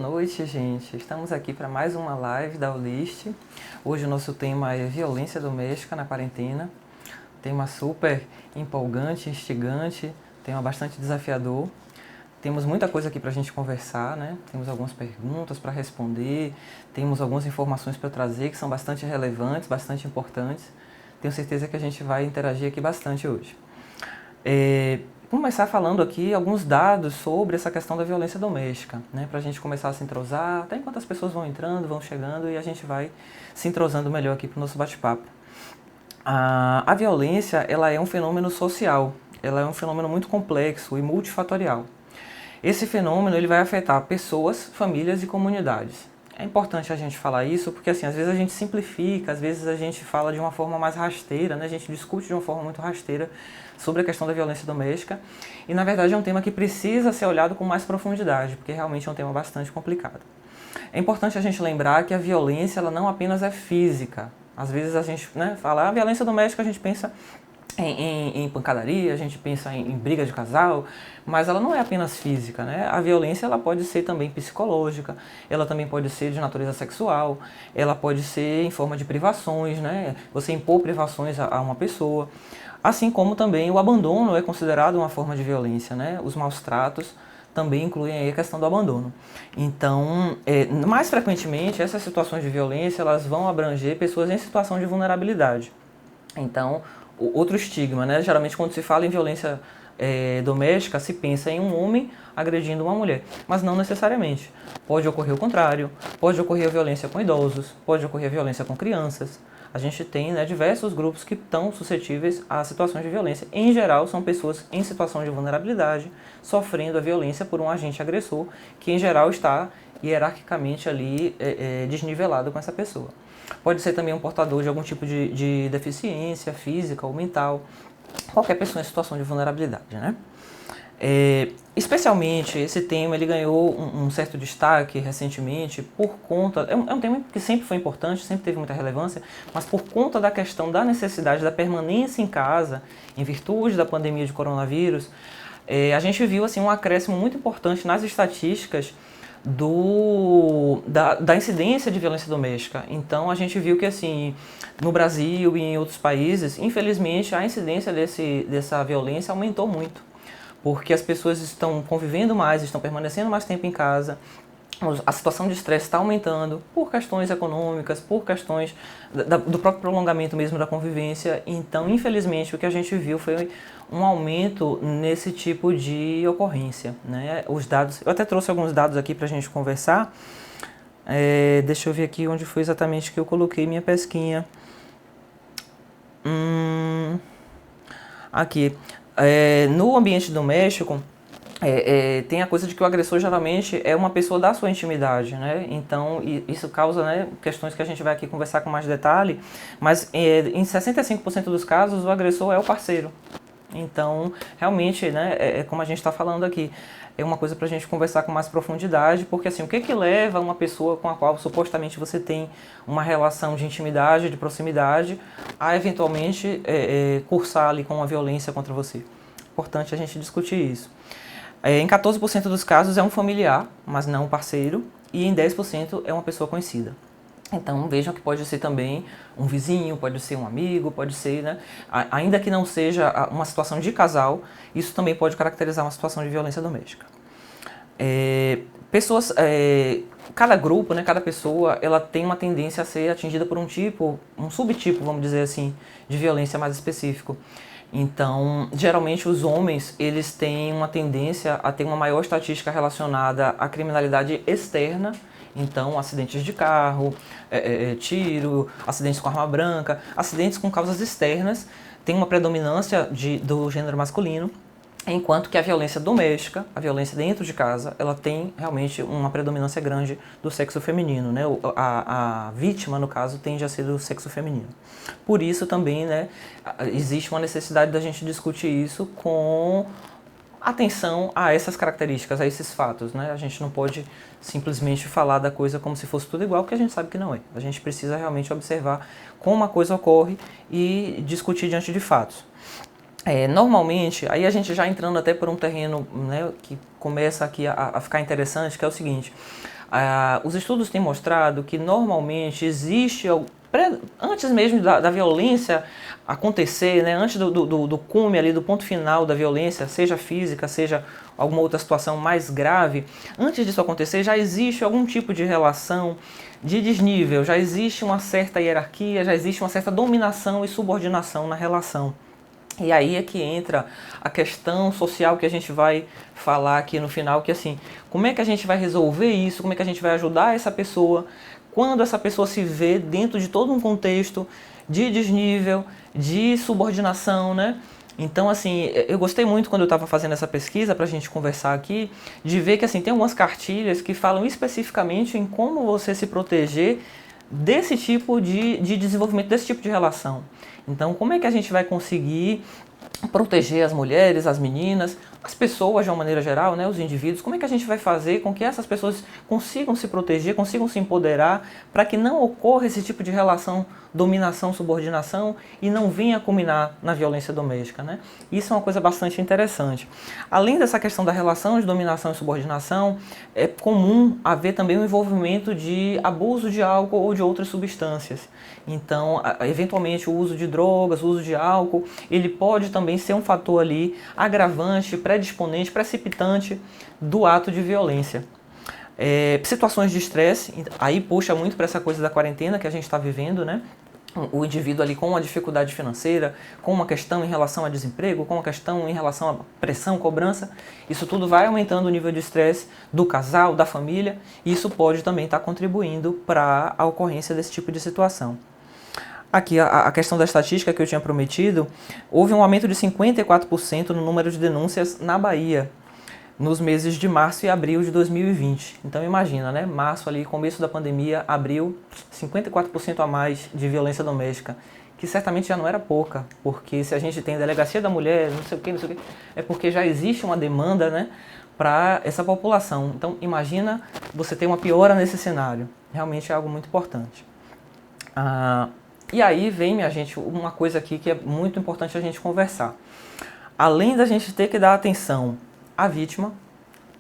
noite, gente. Estamos aqui para mais uma live da Ulist. Hoje o nosso tema é violência doméstica na quarentena. Tema super empolgante, instigante, tema bastante desafiador. Temos muita coisa aqui para a gente conversar, né? Temos algumas perguntas para responder, temos algumas informações para trazer que são bastante relevantes, bastante importantes. Tenho certeza que a gente vai interagir aqui bastante hoje. Vou começar falando aqui alguns dados sobre essa questão da violência doméstica, né? Para a gente começar a se entrosar, até enquanto as pessoas vão entrando, vão chegando e a gente vai se entrosando melhor aqui para o nosso bate-papo. A violência, ela é um fenômeno social, ela é um fenômeno muito complexo e multifatorial. Esse fenômeno ele vai afetar pessoas, famílias e comunidades. É importante a gente falar isso porque assim, às vezes a gente simplifica, às vezes a gente fala de uma forma mais rasteira, né? A gente discute de uma forma muito rasteira sobre a questão da violência doméstica e na verdade é um tema que precisa ser olhado com mais profundidade, porque realmente é um tema bastante complicado. É importante a gente lembrar que a violência ela não apenas é física. Às vezes a gente fala a violência doméstica, a gente pensa em pancadaria, a gente pensa em briga de casal, mas ela não é apenas física, né? A violência ela pode ser também psicológica, ela também pode ser de natureza sexual, ela pode ser em forma de privações, né? Você impor privações a uma pessoa, assim como também o abandono é considerado uma forma de violência, né? Os maus tratos também incluem aí a questão do abandono. Então, mais frequentemente, essas situações de violência elas vão abranger pessoas em situação de vulnerabilidade. Então, outro estigma, né? Geralmente quando se fala em violência doméstica, se pensa em um homem agredindo uma mulher, mas não necessariamente. Pode ocorrer o contrário, pode ocorrer a violência com idosos, pode ocorrer a violência com crianças. A gente tem diversos grupos que estão suscetíveis a situações de violência. Em geral, são pessoas em situação de vulnerabilidade, sofrendo a violência por um agente agressor, que em geral está hierarquicamente ali desnivelado com essa pessoa. Pode ser também um portador de algum tipo de deficiência física ou mental, qualquer pessoa em situação de vulnerabilidade, né? Especialmente esse tema ele ganhou um certo destaque recentemente por conta, é um tema que sempre foi importante, sempre teve muita relevância, mas por conta da questão da necessidade da permanência em casa, em virtude da pandemia de coronavírus, a gente viu assim, um acréscimo muito importante nas estatísticas da incidência de violência doméstica. Então a gente viu que assim, no Brasil e em outros países, infelizmente a incidência dessa violência aumentou muito, porque as pessoas estão convivendo mais, estão permanecendo mais tempo em casa, a situação de estresse está aumentando por questões econômicas, por questões do próprio prolongamento mesmo da convivência. Então, infelizmente, o que a gente viu foi um aumento nesse tipo de ocorrência, né? Os dados, eu até trouxe alguns dados aqui para a gente conversar. Deixa eu ver aqui onde foi exatamente que eu coloquei minha pesquinha. Aqui. No ambiente doméstico, tem a coisa de que o agressor geralmente é uma pessoa da sua intimidade, né? Então isso causa questões que a gente vai aqui conversar com mais detalhe, mas em 65% dos casos o agressor é o parceiro. Então realmente, como a gente está falando aqui, é uma coisa para a gente conversar com mais profundidade, porque assim, o que leva uma pessoa com a qual supostamente você tem uma relação de intimidade, de proximidade, a eventualmente cursar ali com uma violência contra você? Importante a gente discutir isso. Em 14% dos casos é um familiar, mas não um parceiro, e em 10% é uma pessoa conhecida. Então vejam que pode ser também um vizinho, pode ser um amigo, pode ser, ainda que não seja uma situação de casal, isso também pode caracterizar uma situação de violência doméstica. Cada grupo, cada pessoa, ela tem uma tendência a ser atingida por um subtipo, vamos dizer assim, de violência mais específico. Então, geralmente os homens, eles têm uma tendência a ter uma maior estatística relacionada à criminalidade externa. Então, acidentes de carro, tiro, acidentes com arma branca, acidentes com causas externas, tem uma predominância do gênero masculino, enquanto que a violência doméstica, a violência dentro de casa, ela tem realmente uma predominância grande do sexo feminino, né? A vítima, no caso, tende a ser do sexo feminino. Por isso também, existe uma necessidade da gente discutir isso com atenção a essas características, a esses fatos, né? A gente não pode simplesmente falar da coisa como se fosse tudo igual, porque a gente sabe que não é. A gente precisa realmente observar como a coisa ocorre e discutir diante de fatos. Normalmente, aí a gente já entrando até por um terreno que começa aqui a ficar interessante, que é o seguinte: Os estudos têm mostrado que normalmente existe, antes mesmo da violência acontecer, né, antes do cume ali, do ponto final da violência, seja física, seja alguma outra situação mais grave, antes disso acontecer já existe algum tipo de relação de desnível, já existe uma certa hierarquia, já existe uma certa dominação e subordinação na relação. E aí é que entra a questão social que a gente vai falar aqui no final, que assim, como é que a gente vai resolver isso, como é que a gente vai ajudar essa pessoa, quando essa pessoa se vê dentro de todo um contexto de desnível, de subordinação, né? Então, assim, eu gostei muito quando eu estava fazendo essa pesquisa para a gente conversar aqui, de ver que assim, tem algumas cartilhas que falam especificamente em como você se proteger desse tipo de desenvolvimento, desse tipo de relação. Então, como é que a gente vai conseguir proteger as mulheres, as meninas, as pessoas de uma maneira geral, né, os indivíduos, como é que a gente vai fazer com que essas pessoas consigam se proteger, consigam se empoderar, para que não ocorra esse tipo de relação, dominação, subordinação, e não venha a culminar na violência doméstica, né? Isso é uma coisa bastante interessante. Além dessa questão da relação de dominação e subordinação, é comum haver também o envolvimento de abuso de álcool ou de outras substâncias. Então, eventualmente, o uso de drogas, o uso de álcool, ele pode também ser um fator ali agravante, predisponente, precipitante do ato de violência. Situações de estresse, aí puxa muito para essa coisa da quarentena que a gente está vivendo, né? O indivíduo ali com uma dificuldade financeira, com uma questão em relação a desemprego, com uma questão em relação a pressão, cobrança, isso tudo vai aumentando o nível de estresse do casal, da família, e isso pode também estar contribuindo para a ocorrência desse tipo de situação. Aqui, a questão da estatística que eu tinha prometido, houve um aumento de 54% no número de denúncias na Bahia, nos meses de março e abril de 2020. Então imagina, né? Março ali, começo da pandemia, abril, 54% a mais de violência doméstica, que certamente já não era pouca, porque se a gente tem delegacia da mulher, não sei o que, é porque já existe uma demanda, né, para essa população. Então imagina você ter uma piora nesse cenário. Realmente é algo muito importante. E aí vem, minha gente, uma coisa aqui que é muito importante a gente conversar. Além da gente ter que dar atenção à vítima,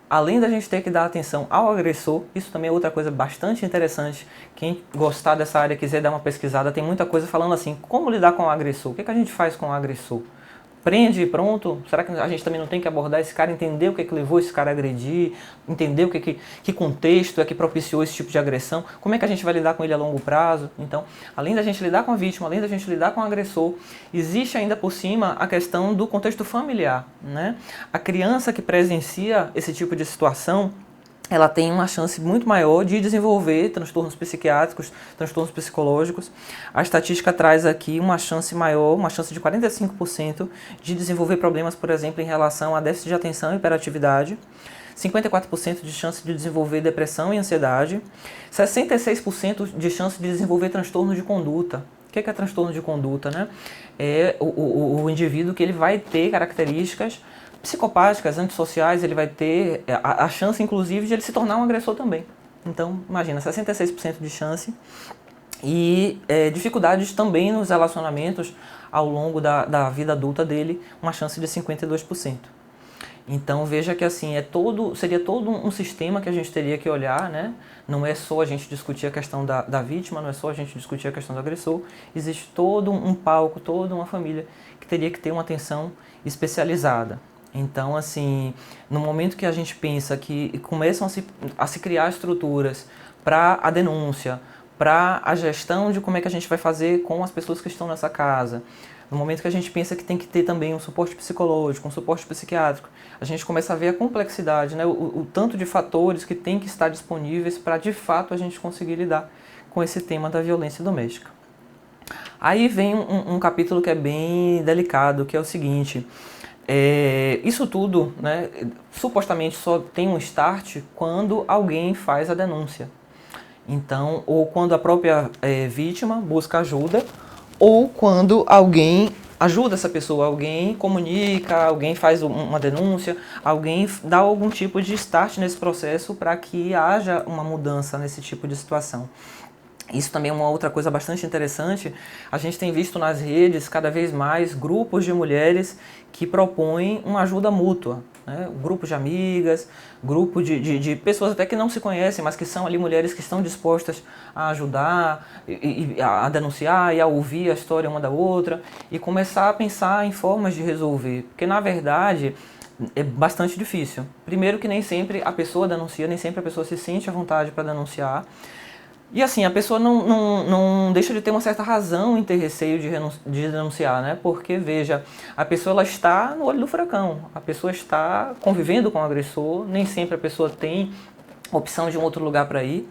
além da gente ter que dar atenção ao agressor, isso também é outra coisa bastante interessante. Quem gostar dessa área, quiser dar uma pesquisada, tem muita coisa falando assim, como lidar com o agressor? O que a gente faz com o agressor? Prende e pronto? Será que a gente também não tem que abordar esse cara, entender o que levou esse cara a agredir, entender que contexto é que propiciou esse tipo de agressão, como é que a gente vai lidar com ele a longo prazo? Então, além da gente lidar com a vítima, além da gente lidar com o agressor, existe ainda por cima a questão do contexto familiar, né? A criança que presencia esse tipo de situação, ela tem uma chance muito maior de desenvolver transtornos psiquiátricos, transtornos psicológicos. A estatística traz aqui uma chance maior, uma chance de 45% de desenvolver problemas, por exemplo, em relação a déficit de atenção e hiperatividade, 54% de chance de desenvolver depressão e ansiedade, 66% de chance de desenvolver transtorno de conduta. O que é transtorno de conduta, né? É o indivíduo que ele vai ter características psicopáticas, antissociais, ele vai ter a chance, inclusive, de ele se tornar um agressor também. Então, imagina, 66% de chance. E dificuldades também nos relacionamentos ao longo da vida adulta dele, uma chance de 52%. Então, veja que assim, seria todo um sistema que a gente teria que olhar, né? Não é só a gente discutir a questão da vítima, não é só a gente discutir a questão do agressor, existe todo um palco, toda uma família que teria que ter uma atenção especializada. Então, assim, no momento que a gente pensa que começam a se criar estruturas para a denúncia, para a gestão de como é que a gente vai fazer com as pessoas que estão nessa casa, no momento que a gente pensa que tem que ter também um suporte psicológico, um suporte psiquiátrico, a gente começa a ver a complexidade, né? o tanto de fatores que tem que estar disponíveis para, de fato, a gente conseguir lidar com esse tema da violência doméstica. Aí vem um capítulo que é bem delicado, que é o seguinte: isso tudo, né, supostamente só tem um start quando alguém faz a denúncia. Então, ou quando a própria vítima busca ajuda, ou quando alguém ajuda essa pessoa, alguém comunica, alguém faz uma denúncia, alguém dá algum tipo de start nesse processo para que haja uma mudança nesse tipo de situação. Isso também é uma outra coisa bastante interessante. A gente tem visto nas redes cada vez mais grupos de mulheres que propõem uma ajuda mútua. né? Grupo de amigas, grupo de pessoas até que não se conhecem, mas que são ali mulheres que estão dispostas a ajudar, a denunciar e a ouvir a história uma da outra e começar a pensar em formas de resolver. Porque, na verdade, é bastante difícil. Primeiro que nem sempre a pessoa denuncia, nem sempre a pessoa se sente à vontade para denunciar. E assim, a pessoa não deixa de ter uma certa razão em ter receio de denunciar, né? Porque, veja, a pessoa ela está no olho do furacão, a pessoa está convivendo com o agressor, nem sempre a pessoa tem opção de um outro lugar para ir.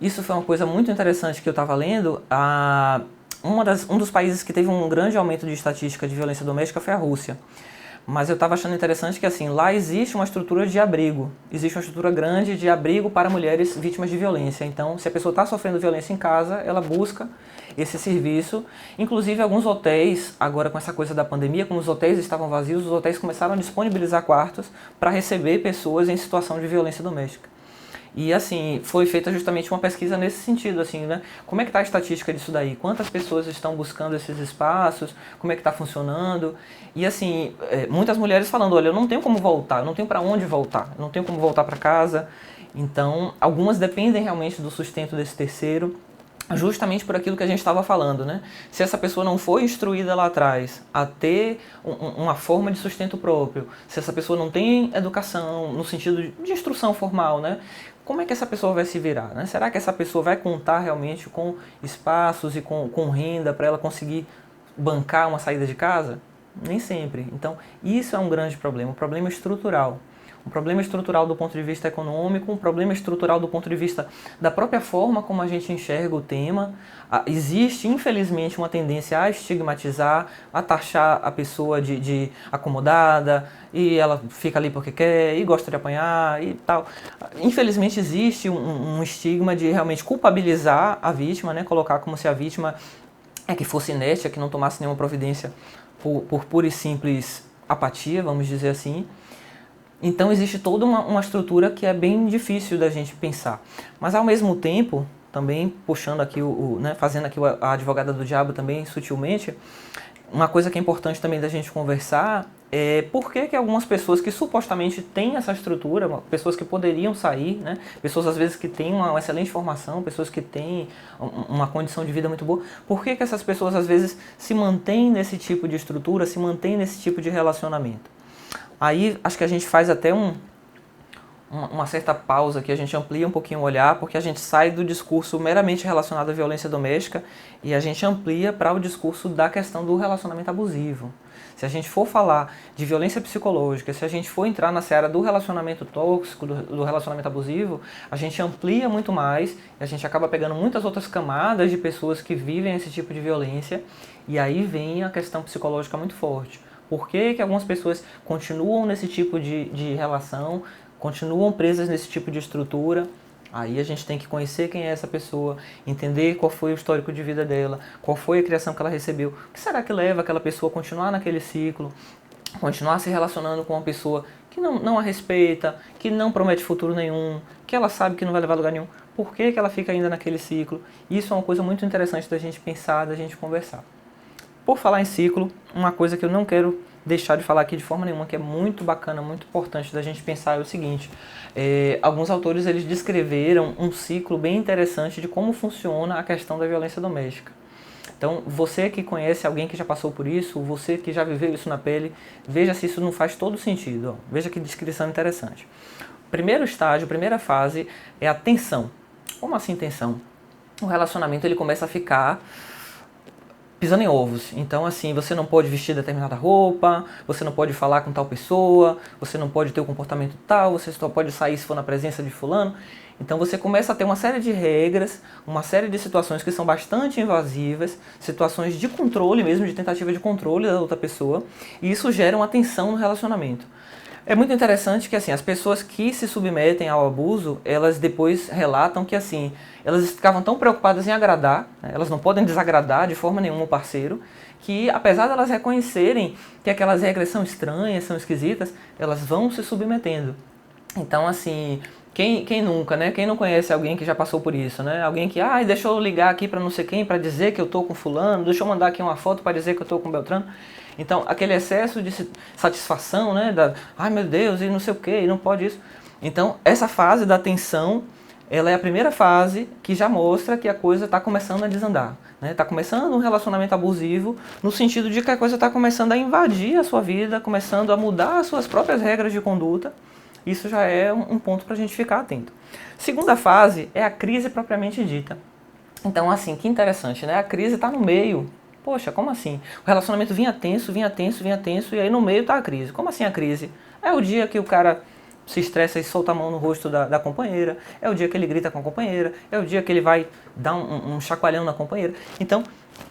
Isso foi uma coisa muito interessante que eu estava lendo. Um dos países que teve um grande aumento de estatística de violência doméstica foi a Rússia. Mas eu estava achando interessante que assim, lá existe uma estrutura de abrigo, existe uma estrutura grande de abrigo para mulheres vítimas de violência. Então, se a pessoa está sofrendo violência em casa, ela busca esse serviço. Inclusive, alguns hotéis, agora com essa coisa da pandemia, como os hotéis estavam vazios, os hotéis começaram a disponibilizar quartos para receber pessoas em situação de violência doméstica. E assim, foi feita justamente uma pesquisa nesse sentido, assim, né? Como é que está a estatística disso daí? Quantas pessoas estão buscando esses espaços? Como é que está funcionando? E assim, muitas mulheres falando, olha, eu não tenho como voltar, eu não tenho para onde voltar, eu não tenho como voltar para casa. Então, algumas dependem realmente do sustento desse terceiro, justamente por aquilo que a gente estava falando, né? Se essa pessoa não foi instruída lá atrás a ter uma forma de sustento próprio, se essa pessoa não tem educação no sentido de instrução formal, né? Como é que essa pessoa vai se virar, né? Será que essa pessoa vai contar realmente com espaços e com renda para ela conseguir bancar uma saída de casa? Nem sempre. Então, isso é um grande problema, um problema estrutural. Um problema estrutural do ponto de vista econômico, um problema estrutural do ponto de vista da própria forma como a gente enxerga o tema. Existe, infelizmente, uma tendência a estigmatizar, a taxar a pessoa de acomodada, e ela fica ali porque quer, e gosta de apanhar e tal. Infelizmente, existe um estigma de realmente culpabilizar a vítima, né? Colocar como se a vítima que fosse inerte, que não tomasse nenhuma providência por pura e simples apatia, vamos dizer assim. Então existe toda uma estrutura que é bem difícil da gente pensar. Mas ao mesmo tempo, também puxando aqui, né, fazendo aqui a advogada do diabo também sutilmente, uma coisa que é importante também da gente conversar é por que algumas pessoas que supostamente têm essa estrutura, pessoas que poderiam sair, né, pessoas às vezes que têm uma excelente formação, pessoas que têm uma condição de vida muito boa, por que essas pessoas às vezes se mantêm nesse tipo de estrutura, se mantêm nesse tipo de relacionamento? Aí acho que a gente faz até uma certa pausa aqui, a gente amplia um pouquinho o olhar, porque a gente sai do discurso meramente relacionado à violência doméstica e a gente amplia para o discurso da questão do relacionamento abusivo. Se a gente for falar de violência psicológica, se a gente for entrar na seara do relacionamento tóxico, do relacionamento abusivo, a gente amplia muito mais e a gente acaba pegando muitas outras camadas de pessoas que vivem esse tipo de violência e aí vem a questão psicológica muito forte. Por que algumas pessoas continuam nesse tipo de relação, continuam presas nesse tipo de estrutura? Aí a gente tem que conhecer quem é essa pessoa, entender qual foi o histórico de vida dela, qual foi a criação que ela recebeu. O que será que leva aquela pessoa a continuar naquele ciclo, continuar se relacionando com uma pessoa que não a respeita, que não promete futuro nenhum, que ela sabe que não vai levar a lugar nenhum? Por que ela fica ainda naquele ciclo? Isso é uma coisa muito interessante da gente pensar, da gente conversar. Por falar em ciclo, uma coisa que eu não quero deixar de falar aqui de forma nenhuma, que é muito bacana, muito importante da gente pensar é o seguinte, alguns autores eles descreveram um ciclo bem interessante de como funciona a questão da violência doméstica. Então, você que conhece alguém que já passou por isso, você que já viveu isso na pele, veja se isso não faz todo sentido. Ó. Veja que descrição interessante. Primeiro estágio, primeira fase é a tensão. Como assim tensão? O relacionamento ele começa a ficar pisando em ovos. Então, assim, você não pode vestir determinada roupa, você não pode falar com tal pessoa, você não pode ter um comportamento tal, você só pode sair se for na presença de fulano. Então você começa a ter uma série de regras, uma série de situações que são bastante invasivas, situações de controle mesmo, de tentativa de controle da outra pessoa, e isso gera uma tensão no relacionamento. É muito interessante que assim, as pessoas que se submetem ao abuso, elas depois relatam que assim, elas ficavam tão preocupadas em agradar, né, elas não podem desagradar de forma nenhuma o parceiro, que apesar de elas reconhecerem que aquelas regras são estranhas, são esquisitas, elas vão se submetendo. Então assim, Quem nunca, né? Quem não conhece alguém que já passou por isso, né? Alguém que, deixa eu ligar aqui para não sei quem, para dizer que eu tô com fulano, deixa eu mandar aqui uma foto para dizer que eu tô com Beltrano. Então, aquele excesso de satisfação, né? Ai meu Deus, e não sei o que, e não pode isso. Então, essa fase da tensão, ela é a primeira fase que já mostra que a coisa está começando a desandar. Está começando um relacionamento abusivo, no sentido de que a coisa está começando a invadir a sua vida, começando a mudar as suas próprias regras de conduta. Isso já é um ponto para a gente ficar atento. Segunda fase é a crise propriamente dita. Então, assim, que interessante, né? A crise está no meio. Poxa, como assim? O relacionamento vinha tenso, vinha tenso, vinha tenso, e aí no meio está a crise. Como assim a crise? É o dia que o cara se estressa e solta a mão no rosto da companheira, é o dia que ele grita com a companheira, é o dia que ele vai dar um chacoalhão na companheira. Então,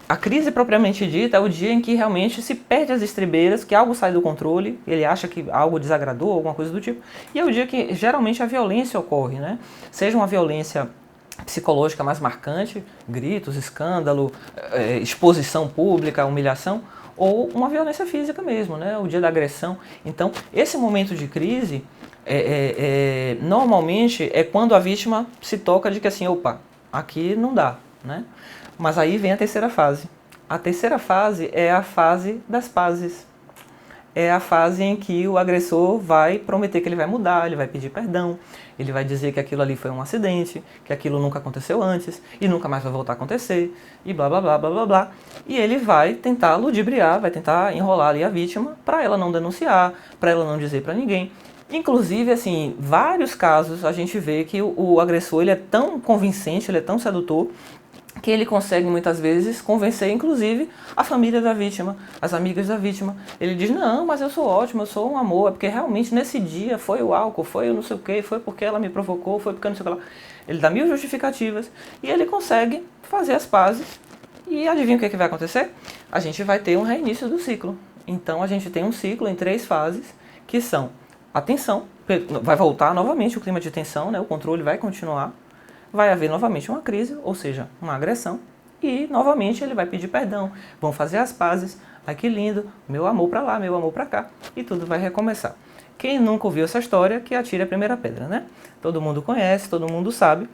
a crise propriamente dita é o dia em que realmente se perde as estribeiras, que algo sai do controle, ele acha que algo desagradou, alguma coisa do tipo, e é o dia que geralmente a violência ocorre, né? Seja uma violência psicológica mais marcante, gritos, escândalo, exposição pública, humilhação, ou uma violência física mesmo, né? O dia da agressão. Então, esse momento de crise, normalmente é quando a vítima se toca de que assim, opa, aqui não dá, né? Mas aí vem a terceira fase. A terceira fase é a fase das pazes. É a fase em que o agressor vai prometer que ele vai mudar, ele vai pedir perdão, ele vai dizer que aquilo ali foi um acidente, que aquilo nunca aconteceu antes e nunca mais vai voltar a acontecer, e blá blá blá blá blá blá. E ele vai tentar ludibriar, vai tentar enrolar ali a vítima para ela não denunciar, para ela não dizer para ninguém. Inclusive, assim, vários casos a gente vê que o agressor ele é tão convincente, ele é tão sedutor, que ele consegue muitas vezes convencer inclusive a família da vítima, as amigas da vítima. Ele diz, não, mas eu sou ótimo, eu sou um amor, é porque realmente nesse dia foi o álcool, foi o não sei o que, foi porque ela me provocou, foi porque não sei o que lá. Ele dá 1000 justificativas e ele consegue fazer as pazes e adivinha o que vai acontecer? A gente vai ter um reinício do ciclo. Então a gente tem um ciclo em 3 fases que são a tensão, vai voltar novamente o clima de tensão, né? O controle vai continuar. Vai haver novamente uma crise, ou seja, uma agressão, e novamente ele vai pedir perdão, vão fazer as pazes, ai que lindo, meu amor pra lá, meu amor pra cá, e tudo vai recomeçar. Quem nunca ouviu essa história, que atire a primeira pedra, né? Todo mundo conhece, todo mundo sabe,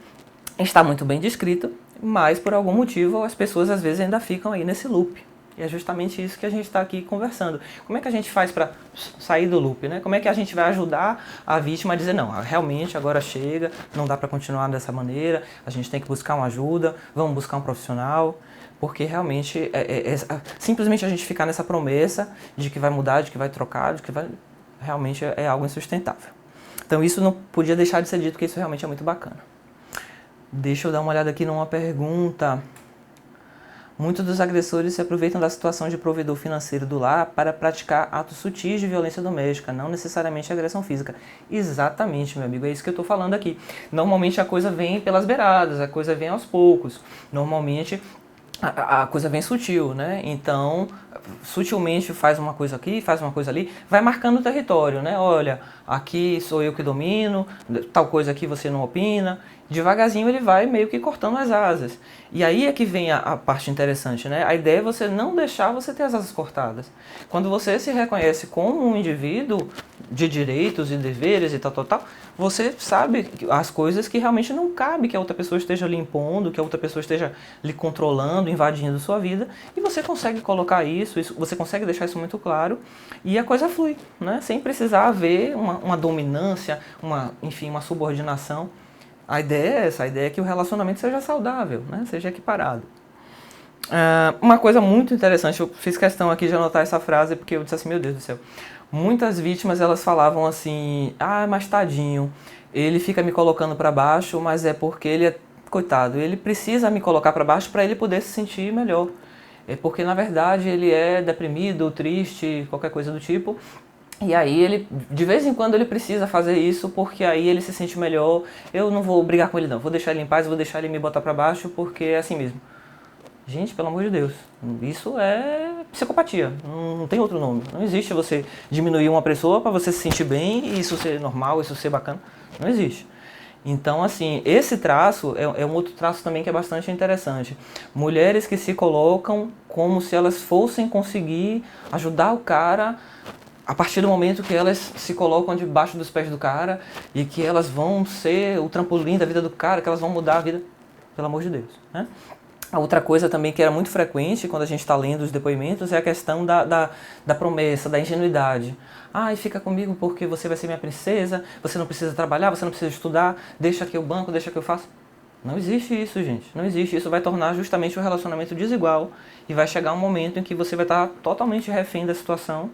está muito bem descrito, mas por algum motivo as pessoas às vezes ainda ficam aí nesse loop. E é justamente isso que a gente está aqui conversando. Como é que a gente faz para sair do loop, né? Como é que a gente vai ajudar a vítima a dizer, não, realmente agora chega, não dá para continuar dessa maneira, a gente tem que buscar uma ajuda, vamos buscar um profissional, porque realmente simplesmente a gente ficar nessa promessa de que vai mudar, de que vai trocar, de que vai... realmente é algo insustentável. Então isso não podia deixar de ser dito, porque isso realmente é muito bacana. Deixa eu dar uma olhada aqui numa pergunta. Muitos dos agressores se aproveitam da situação de provedor financeiro do lar para praticar atos sutis de violência doméstica, não necessariamente agressão física. Exatamente, meu amigo, é isso que eu estou falando aqui. Normalmente a coisa vem pelas beiradas, a coisa vem aos poucos. Normalmente a coisa vem sutil, né? Então, sutilmente faz uma coisa aqui, faz uma coisa ali, vai marcando o território, né? Olha, aqui sou eu que domino, tal coisa aqui você não opina. Devagarzinho ele vai meio que cortando as asas. E aí é que vem a parte interessante, né? A ideia é você não deixar você ter as asas cortadas. Quando você se reconhece como um indivíduo de direitos e deveres e tal, você sabe as coisas que realmente não cabe que a outra pessoa esteja lhe impondo, que a outra pessoa esteja lhe controlando, invadindo sua vida, e você consegue colocar isso, você consegue deixar isso muito claro, e a coisa flui, né? Sem precisar haver uma dominância, enfim, uma subordinação. A ideia é essa, a ideia é que o relacionamento seja saudável, né? Seja equiparado. Uma coisa muito interessante, eu fiz questão aqui de anotar essa frase porque eu disse assim, meu Deus do céu. Muitas vítimas elas falavam assim, mas tadinho, ele fica me colocando para baixo, mas é porque ele é, coitado, ele precisa me colocar para baixo para ele poder se sentir melhor. É porque na verdade ele é deprimido, triste, qualquer coisa do tipo. E aí ele, de vez em quando ele precisa fazer isso porque aí ele se sente melhor. Eu não vou brigar com ele não, vou deixar ele em paz, vou deixar ele me botar pra baixo porque é assim mesmo. Gente, pelo amor de Deus, isso é psicopatia, não tem outro nome. Não existe você diminuir uma pessoa pra você se sentir bem e isso ser normal, isso ser bacana. Não existe. Então, assim, esse traço é um outro traço também que é bastante interessante. Mulheres que se colocam como se elas fossem conseguir ajudar o cara a partir do momento que elas se colocam debaixo dos pés do cara e que elas vão ser o trampolim da vida do cara, que elas vão mudar a vida, pelo amor de Deus, né? A outra coisa também que era muito frequente quando a gente está lendo os depoimentos é a questão da promessa, da ingenuidade. Ai, fica comigo porque você vai ser minha princesa, você não precisa trabalhar, você não precisa estudar, deixa que eu banco, deixa que eu faço. Não existe isso, gente. Não existe. Isso vai tornar justamente o relacionamento desigual e vai chegar um momento em que você vai estar totalmente refém da situação.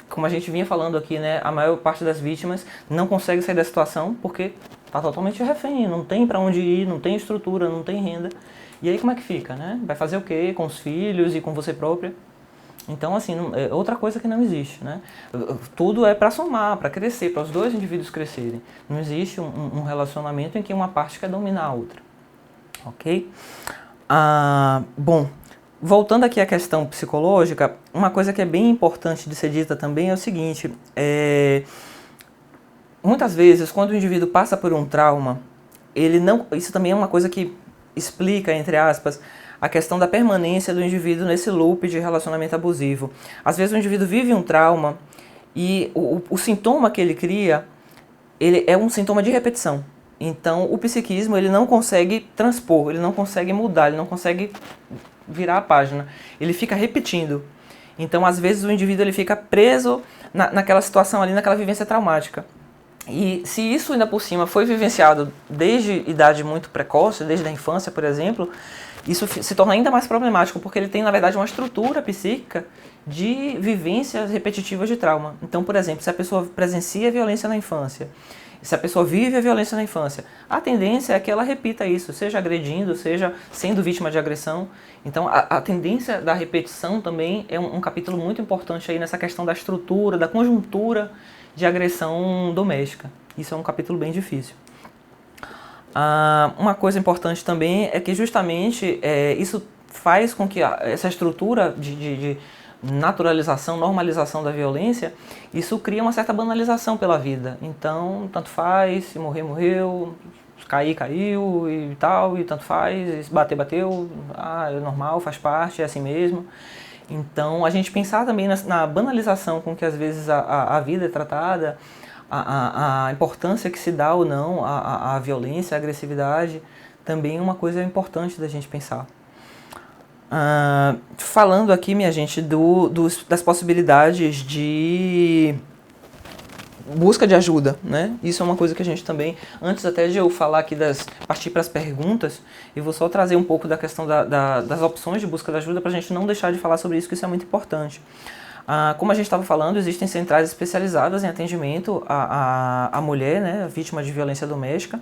Como a gente vinha falando aqui, né, a maior parte das vítimas não consegue sair da situação porque está totalmente refém, não tem para onde ir, não tem estrutura, não tem renda. E aí como é que fica, né? Vai fazer o quê com os filhos e com você própria? Então, assim, é outra coisa que não existe, né? Tudo é para somar, para crescer, para os dois indivíduos crescerem. Não existe um relacionamento em que uma parte quer dominar a outra, ok? Bom, voltando aqui à questão psicológica, uma coisa que é bem importante de ser dita também é o seguinte, muitas vezes, quando o indivíduo passa por um trauma, ele não... Isso também é uma coisa que explica, entre aspas, a questão da permanência do indivíduo nesse loop de relacionamento abusivo. Às vezes o indivíduo vive um trauma e o sintoma que ele cria, ele é um sintoma de repetição. Então o psiquismo ele não consegue transpor, ele não consegue mudar, ele não consegue virar a página. Ele fica repetindo. Então às vezes o indivíduo ele fica preso naquela situação ali, naquela vivência traumática. E se isso ainda por cima foi vivenciado desde idade muito precoce, desde a infância, por exemplo, isso se torna ainda mais problemático, porque ele tem, na verdade, uma estrutura psíquica de vivências repetitivas de trauma. Então, por exemplo, se a pessoa presencia a violência na infância, se a pessoa vive a violência na infância, a tendência é que ela repita isso, seja agredindo, seja sendo vítima de agressão. Então, a tendência da repetição também é um capítulo muito importante aí nessa questão da estrutura, da conjuntura de agressão doméstica. Isso é um capítulo bem difícil. Uma coisa importante também é que justamente isso faz com que essa estrutura de naturalização, normalização da violência, isso cria uma certa banalização pela vida. Então, tanto faz, se morrer, morreu, cair, caiu e tal, e tanto faz, se bater, bateu, é normal, faz parte, é assim mesmo. Então, a gente pensar também na banalização com que às vezes a vida é tratada, a importância que se dá ou não à violência, à agressividade, também é uma coisa importante da gente pensar. Falando aqui, minha gente, das possibilidades de busca de ajuda, né? Isso é uma coisa que a gente também, antes até de eu falar aqui partir para as perguntas, eu vou só trazer um pouco da questão das opções de busca de ajuda para a gente não deixar de falar sobre isso, que isso é muito importante. Como a gente estava falando, existem centrais especializadas em atendimento à mulher, né, vítima de violência doméstica.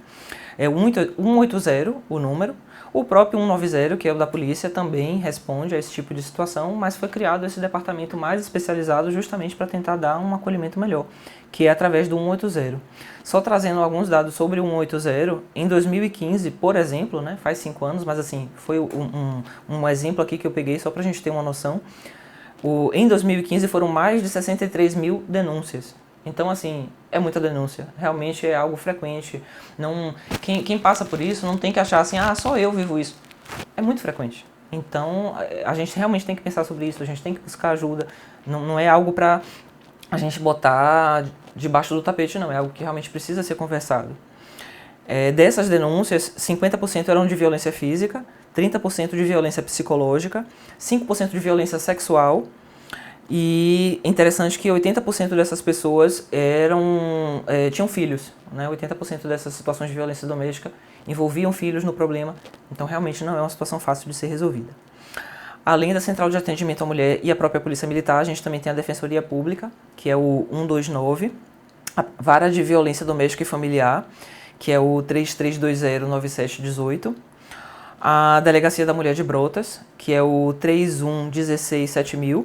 É 180 o número. O próprio 190, que é o da polícia, também responde a esse tipo de situação, mas foi criado esse departamento mais especializado justamente para tentar dar um acolhimento melhor, que é através do 180. Só trazendo alguns dados sobre o 180, em 2015, por exemplo, né, faz 5 anos, mas assim, foi um exemplo aqui que eu peguei só para a gente ter uma noção. Em 2015 foram mais de 63 mil denúncias. Então, assim, é muita denúncia. Realmente é algo frequente. Quem passa por isso não tem que achar assim, só eu vivo isso. É muito frequente. Então, a gente realmente tem que pensar sobre isso, a gente tem que buscar ajuda. Não é algo para a gente botar debaixo do tapete, não. É algo que realmente precisa ser conversado. Dessas denúncias, 50% eram de violência física, 30% de violência psicológica, 5% de violência sexual. E interessante que 80% dessas pessoas tinham filhos, né? 80% dessas situações de violência doméstica envolviam filhos no problema, então realmente não é uma situação fácil de ser resolvida. Além da Central de Atendimento à Mulher e a própria Polícia Militar, a gente também tem a Defensoria Pública, que é o 129, a Vara de Violência Doméstica e Familiar, que é o 33209718, a Delegacia da Mulher de Brotas, que é o 31167000,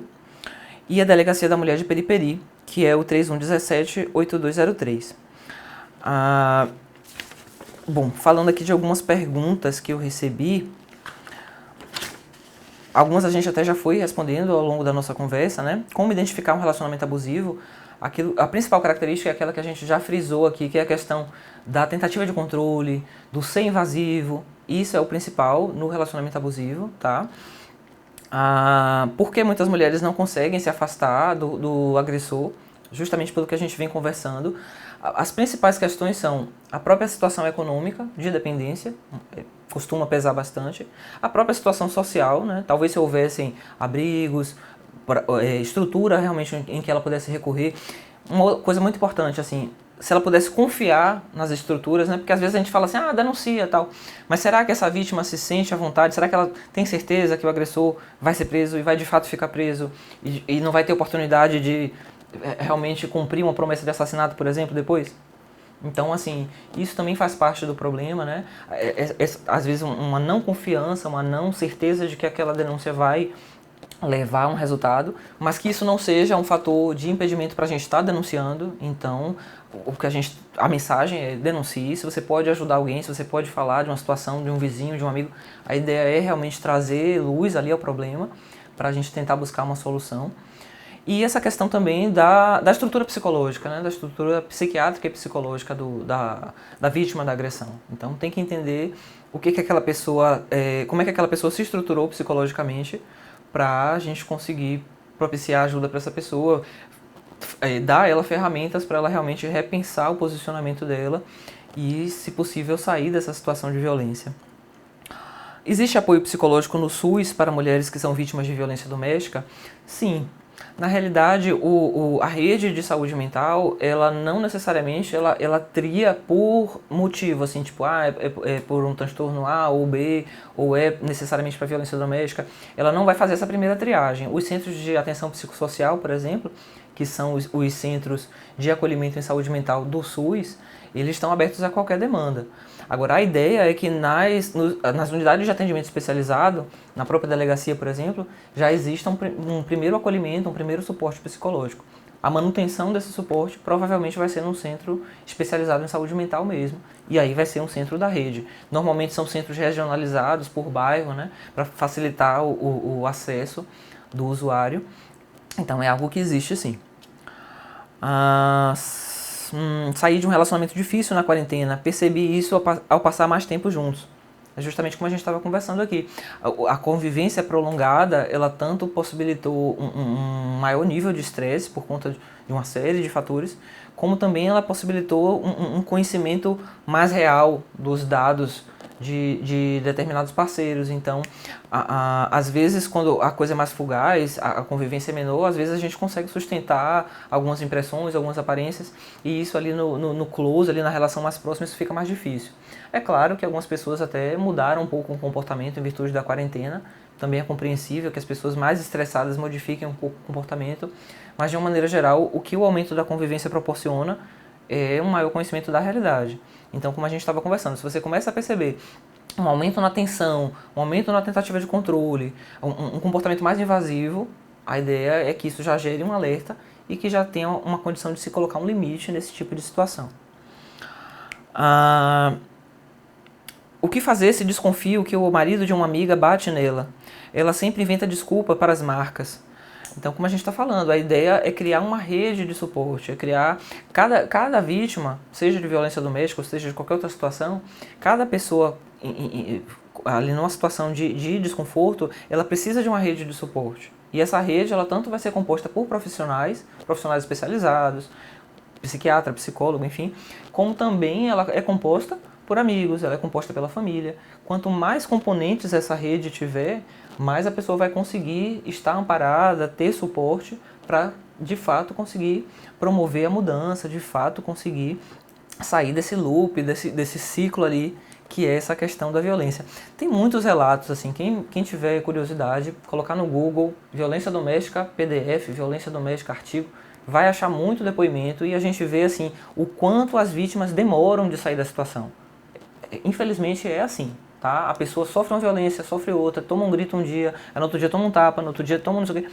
e a Delegacia da Mulher de Periperi, que é o 3117-8203. Bom, falando aqui de algumas perguntas que eu recebi, algumas a gente até já foi respondendo ao longo da nossa conversa, né? Como identificar um relacionamento abusivo? A principal característica é aquela que a gente já frisou aqui, que é a questão da tentativa de controle, do ser invasivo. Isso é o principal no relacionamento abusivo, tá? Porque muitas mulheres não conseguem se afastar do agressor, justamente pelo que a gente vem conversando. As principais questões são a própria situação econômica de dependência, costuma pesar bastante, a própria situação social, né? Talvez se houvessem abrigos, estrutura realmente em que ela pudesse recorrer. Uma coisa muito importante, assim, se ela pudesse confiar nas estruturas, né? Porque às vezes a gente fala assim, denuncia e tal. Mas será que essa vítima se sente à vontade? Será que ela tem certeza que o agressor vai ser preso e vai de fato ficar preso e não vai ter oportunidade de realmente cumprir uma promessa de assassinato, por exemplo, depois? Então, assim, isso também faz parte do problema, né? Às vezes uma não confiança, uma não certeza de que aquela denúncia vai levar a um resultado, mas que isso não seja um fator de impedimento para a gente estar denunciando. Então, a mensagem é: denuncie. Se você pode ajudar alguém, se você pode falar de uma situação, de um vizinho, de um amigo, a ideia é realmente trazer luz ali ao problema para a gente tentar buscar uma solução. E essa questão também da estrutura psicológica, né? Da estrutura psiquiátrica e psicológica da vítima da agressão. Então tem que entender o que aquela pessoa, como é que aquela pessoa se estruturou psicologicamente para a gente conseguir propiciar ajuda para essa pessoa, dar a ela ferramentas para ela realmente repensar o posicionamento dela e, se possível, sair dessa situação de violência. Existe apoio psicológico no SUS para mulheres que são vítimas de violência doméstica? Sim. Na realidade, a rede de saúde mental, ela não necessariamente ela tria por motivo, assim, tipo, é por um transtorno A ou B, ou é necessariamente para violência doméstica. Ela não vai fazer essa primeira triagem. Os centros de atenção psicossocial, por exemplo, que são os centros de acolhimento em saúde mental do SUS, eles estão abertos a qualquer demanda. Agora, a ideia é que nas unidades de atendimento especializado, na própria delegacia, por exemplo, já exista um primeiro acolhimento, um primeiro suporte psicológico. A manutenção desse suporte provavelmente vai ser num centro especializado em saúde mental mesmo, e aí vai ser um centro da rede. Normalmente são centros regionalizados por bairro, né, para facilitar o acesso do usuário. Então é algo que existe sim. Sair de um relacionamento difícil na quarentena, percebi isso ao passar mais tempo juntos. É justamente como a gente estava conversando aqui. A convivência prolongada, ela tanto possibilitou um maior nível de estresse por conta de uma série de fatores, como também ela possibilitou um conhecimento mais real dos dados de determinados parceiros. Então, às vezes, quando a coisa é mais fugaz, a convivência é menor, às vezes a gente consegue sustentar algumas impressões, algumas aparências, e isso ali no close, ali na relação mais próxima, isso fica mais difícil. É claro que algumas pessoas até mudaram um pouco o comportamento em virtude da quarentena, também é compreensível que as pessoas mais estressadas modifiquem um pouco o comportamento, mas de uma maneira geral, o que o aumento da convivência proporciona é um maior conhecimento da realidade. Então, como a gente estava conversando, se você começa a perceber um aumento na tensão, um aumento na tentativa de controle, um comportamento mais invasivo, a ideia é que isso já gere um alerta e que já tenha uma condição de se colocar um limite nesse tipo de situação. O que fazer se desconfio que o marido de uma amiga bate nela? Ela sempre inventa desculpa para as marcas. Então, como a gente está falando, a ideia é criar uma rede de suporte, é criar cada vítima, seja de violência doméstica ou seja de qualquer outra situação, cada pessoa ali numa situação de desconforto, ela precisa de uma rede de suporte. E essa rede, ela tanto vai ser composta por profissionais especializados, psiquiatra, psicólogo, enfim, como também ela é composta por amigos, ela é composta pela família. Quanto mais componentes essa rede tiver, mais a pessoa vai conseguir estar amparada, ter suporte para, de fato, conseguir promover a mudança, de fato, conseguir sair desse loop, desse ciclo ali, que é essa questão da violência. Tem muitos relatos, assim, quem tiver curiosidade, colocar no Google, violência doméstica PDF, violência doméstica artigo, vai achar muito depoimento e a gente vê, assim, o quanto as vítimas demoram de sair da situação. Infelizmente é assim. Tá? A pessoa sofre uma violência, sofre outra, toma um grito um dia, no outro dia toma um tapa, no outro dia toma não sei o quê.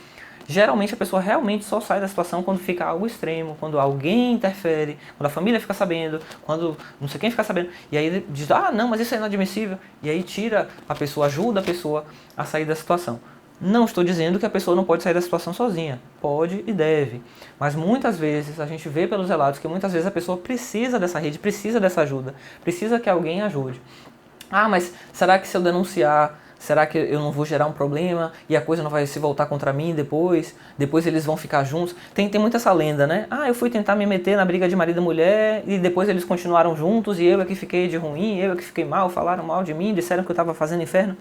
Geralmente a pessoa realmente só sai da situação quando fica algo extremo, quando alguém interfere, quando a família fica sabendo, quando não sei quem fica sabendo. E aí diz, não, mas isso é inadmissível. E aí tira a pessoa, ajuda a pessoa a sair da situação. Não estou dizendo que a pessoa não pode sair da situação sozinha. Pode e deve. Mas muitas vezes, a gente vê pelos relatos que muitas vezes a pessoa precisa dessa rede, precisa dessa ajuda, precisa que alguém ajude. Mas será que se eu denunciar, Será que eu não vou gerar um problema e a coisa não vai se voltar contra mim depois? Depois eles vão ficar juntos? Tem muito essa lenda, né? Ah, eu fui tentar me meter na briga de marido e mulher e depois eles continuaram juntos e eu é que fiquei de ruim, eu é que fiquei mal, falaram mal de mim, disseram que eu estava fazendo inferno.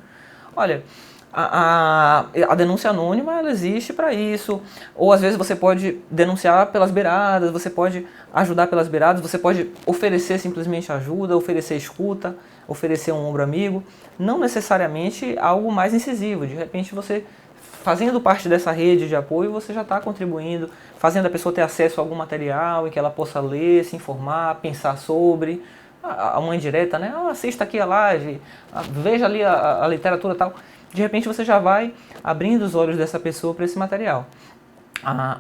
Olha, a denúncia anônima ela existe para isso, ou às vezes você pode denunciar pelas beiradas, você pode ajudar pelas beiradas, você pode oferecer simplesmente ajuda, oferecer escuta, oferecer um ombro amigo, não necessariamente algo mais incisivo. De repente você, fazendo parte dessa rede de apoio, você já está contribuindo, fazendo a pessoa ter acesso a algum material em que ela possa ler, se informar, pensar sobre, uma indireta, né? Assista aqui a live, veja ali a literatura e tal. De repente você já vai abrindo os olhos dessa pessoa para esse material.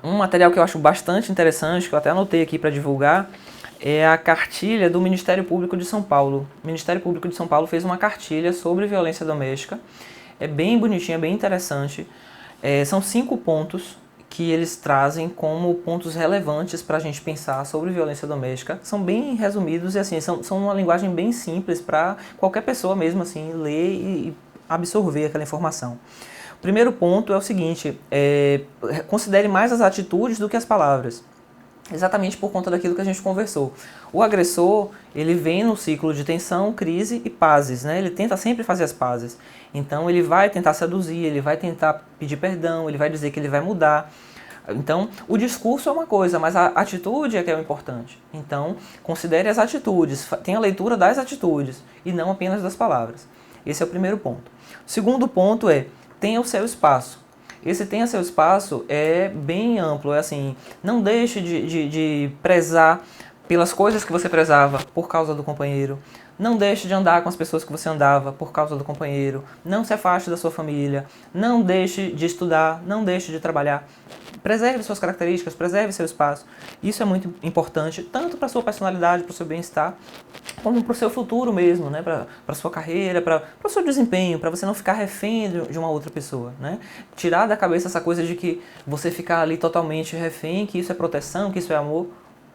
Um material que eu acho bastante interessante, que eu até anotei aqui para divulgar, é a cartilha do Ministério Público de São Paulo. O Ministério Público de São Paulo fez uma cartilha sobre violência doméstica. É bem bonitinha, bem interessante. São 5 pontos que eles trazem como pontos relevantes para a gente pensar sobre violência doméstica. São bem resumidos e assim, são uma linguagem bem simples para qualquer pessoa mesmo assim ler e absorver aquela informação. O primeiro ponto é o seguinte, considere mais as atitudes do que as palavras. Exatamente por conta daquilo que a gente conversou. O agressor, ele vem no ciclo de tensão, crise e pazes, né? Ele tenta sempre fazer as pazes. Então ele vai tentar seduzir, ele vai tentar pedir perdão, ele vai dizer que ele vai mudar. Então, o discurso é uma coisa, mas a atitude é que é o importante. Então, considere as atitudes, tenha a leitura das atitudes e não apenas das palavras. Esse é o primeiro ponto. O segundo ponto é, tenha o seu espaço. Esse tenha seu espaço é bem amplo, é assim, não deixe de prezar pelas coisas que você prezava por causa do companheiro, não deixe de andar com as pessoas que você andava por causa do companheiro, não se afaste da sua família, não deixe de estudar, não deixe de trabalhar. Preserve suas características, preserve seu espaço. Isso é muito importante, tanto para a sua personalidade, para o seu bem-estar, como para o seu futuro mesmo, né? Para a sua carreira, para o seu desempenho, para você não ficar refém de uma outra pessoa. Né? Tirar da cabeça essa coisa de que você ficar ali totalmente refém, que isso é proteção, que isso é amor.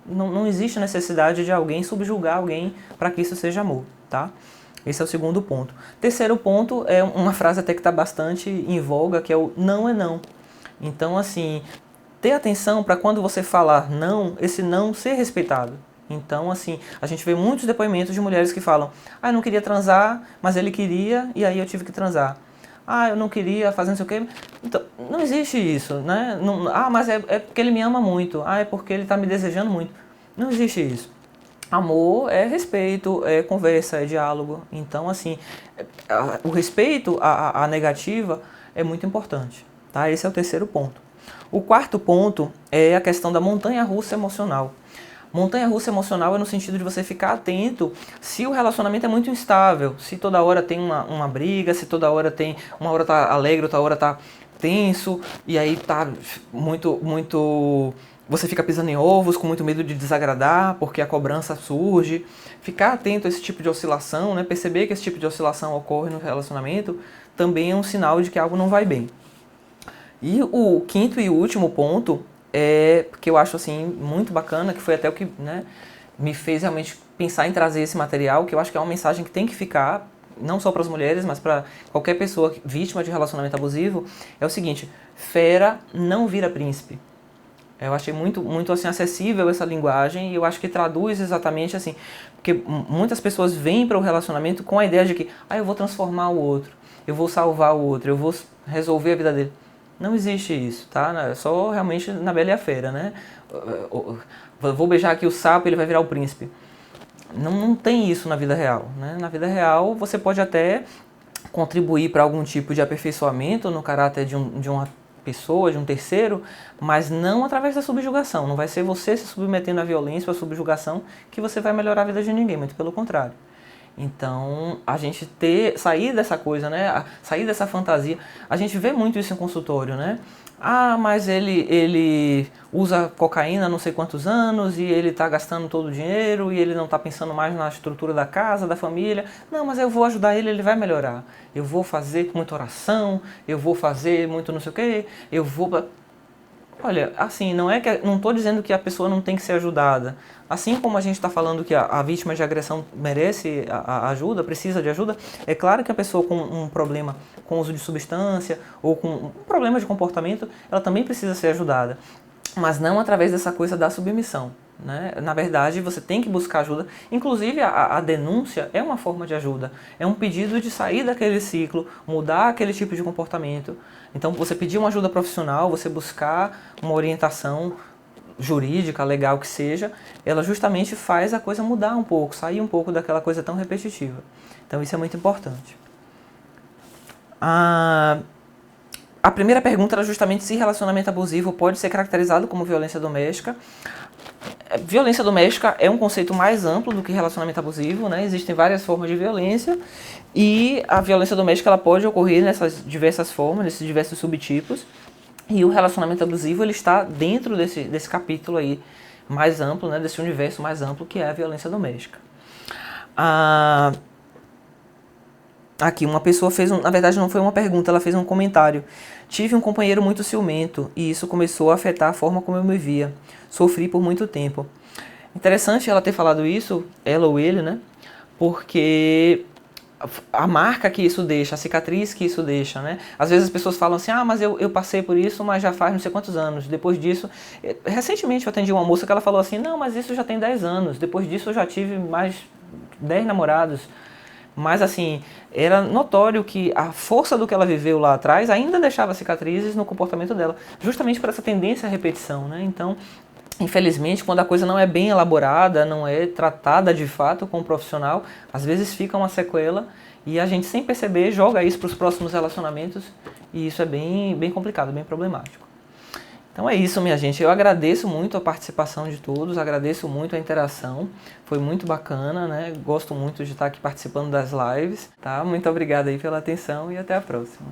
Não existe necessidade de alguém subjugar alguém para que isso seja amor. Tá? Esse é o segundo ponto. Terceiro ponto é uma frase até que está bastante em voga, que é o não é não. Então, assim, ter atenção para quando você falar não, esse não ser respeitado. Então, assim, a gente vê muitos depoimentos de mulheres que falam: ah, eu não queria transar, mas ele queria e aí eu tive que transar. Ah, eu não queria fazer não sei o quê. Então, não existe isso, né? Não, mas é porque ele me ama muito. Ah, é porque ele está me desejando muito. Não existe isso. Amor é respeito, é conversa, é diálogo. Então, assim, o respeito à negativa é muito importante. Tá? Esse é o terceiro ponto. O quarto ponto é a questão da montanha-russa emocional. Montanha-russa emocional é no sentido de você ficar atento se o relacionamento é muito instável, se toda hora tem uma briga, se toda hora tem, uma hora tá alegre, outra hora tá tenso, e aí tá muito você fica pisando em ovos, com muito medo de desagradar, porque a cobrança surge. Ficar atento a esse tipo de oscilação, né? Perceber que esse tipo de oscilação ocorre no relacionamento, também é um sinal de que algo não vai bem. E o quinto e último ponto é que eu acho assim muito bacana, que foi até o que, né, me fez realmente pensar em trazer esse material, que eu acho que é uma mensagem que tem que ficar, não só para as mulheres, mas para qualquer pessoa vítima de relacionamento abusivo, é o seguinte: fera não vira príncipe. Eu achei muito assim, acessível essa linguagem e eu acho que traduz exatamente assim, porque muitas pessoas vêm para o relacionamento com a ideia de que eu vou transformar o outro, eu vou salvar o outro, eu vou resolver a vida dele. Não existe isso, tá? É só realmente na Bela e a Fera, né? Vou beijar aqui o sapo e ele vai virar o príncipe. Não tem isso na vida real, né? Na vida real você pode até contribuir para algum tipo de aperfeiçoamento no caráter de uma pessoa, de um terceiro, mas não através da subjugação. Não vai ser você se submetendo à violência ou à subjugação que você vai melhorar a vida de ninguém, muito pelo contrário. Então, a gente sair dessa coisa, né? Sair dessa fantasia. A gente vê muito isso em consultório, né? Mas ele usa cocaína há não sei quantos anos e ele está gastando todo o dinheiro e ele não está pensando mais na estrutura da casa, da família. Não, mas eu vou ajudar ele vai melhorar. Eu vou fazer muita oração, eu vou fazer muito não sei o quê, eu vou... Olha, assim, não estou dizendo que a pessoa não tem que ser ajudada. Assim como a gente está falando que a vítima de agressão merece a ajuda, precisa de ajuda, é claro que a pessoa com um problema com uso de substância ou com um problema de comportamento, ela também precisa ser ajudada. Mas não através dessa coisa da submissão, né? Na verdade, você tem que buscar ajuda. Inclusive, a denúncia é uma forma de ajuda. É um pedido de sair daquele ciclo, mudar aquele tipo de comportamento. Então, você pedir uma ajuda profissional, você buscar uma orientação jurídica, legal que seja, ela justamente faz a coisa mudar um pouco, sair um pouco daquela coisa tão repetitiva. Então, isso é muito importante. A primeira pergunta era justamente se relacionamento abusivo pode ser caracterizado como violência doméstica. Violência doméstica é um conceito mais amplo do que relacionamento abusivo, né? Existem várias formas de violência e a violência doméstica ela pode ocorrer nessas diversas formas, nesses diversos subtipos. E o relacionamento abusivo ele está dentro desse capítulo aí mais amplo, né? Desse universo mais amplo que é a violência doméstica. Aqui, uma pessoa fez, na verdade não foi uma pergunta, ela fez um comentário. Tive um companheiro muito ciumento e isso começou a afetar a forma como eu me via. Sofri por muito tempo. Interessante ela ter falado isso, ela ou ele, né? Porque a marca que isso deixa, a cicatriz que isso deixa, né? Às vezes as pessoas falam assim, mas eu passei por isso, mas já faz não sei quantos anos. Depois disso, recentemente eu atendi uma moça que ela falou assim, não, mas isso já tem 10 anos. Depois disso eu já tive mais 10 namorados. Mas assim, era notório que a força do que ela viveu lá atrás ainda deixava cicatrizes no comportamento dela, justamente por essa tendência à repetição, né? Então, infelizmente, quando a coisa não é bem elaborada, não é tratada de fato com o profissional, às vezes fica uma sequela e a gente, sem perceber, joga isso para os próximos relacionamentos e isso é bem complicado, bem problemático. Então é isso, minha gente. Eu agradeço muito a participação de todos, agradeço muito a interação. Foi muito bacana, né? Gosto muito de estar aqui participando das lives, tá? Muito obrigado aí pela atenção e até a próxima.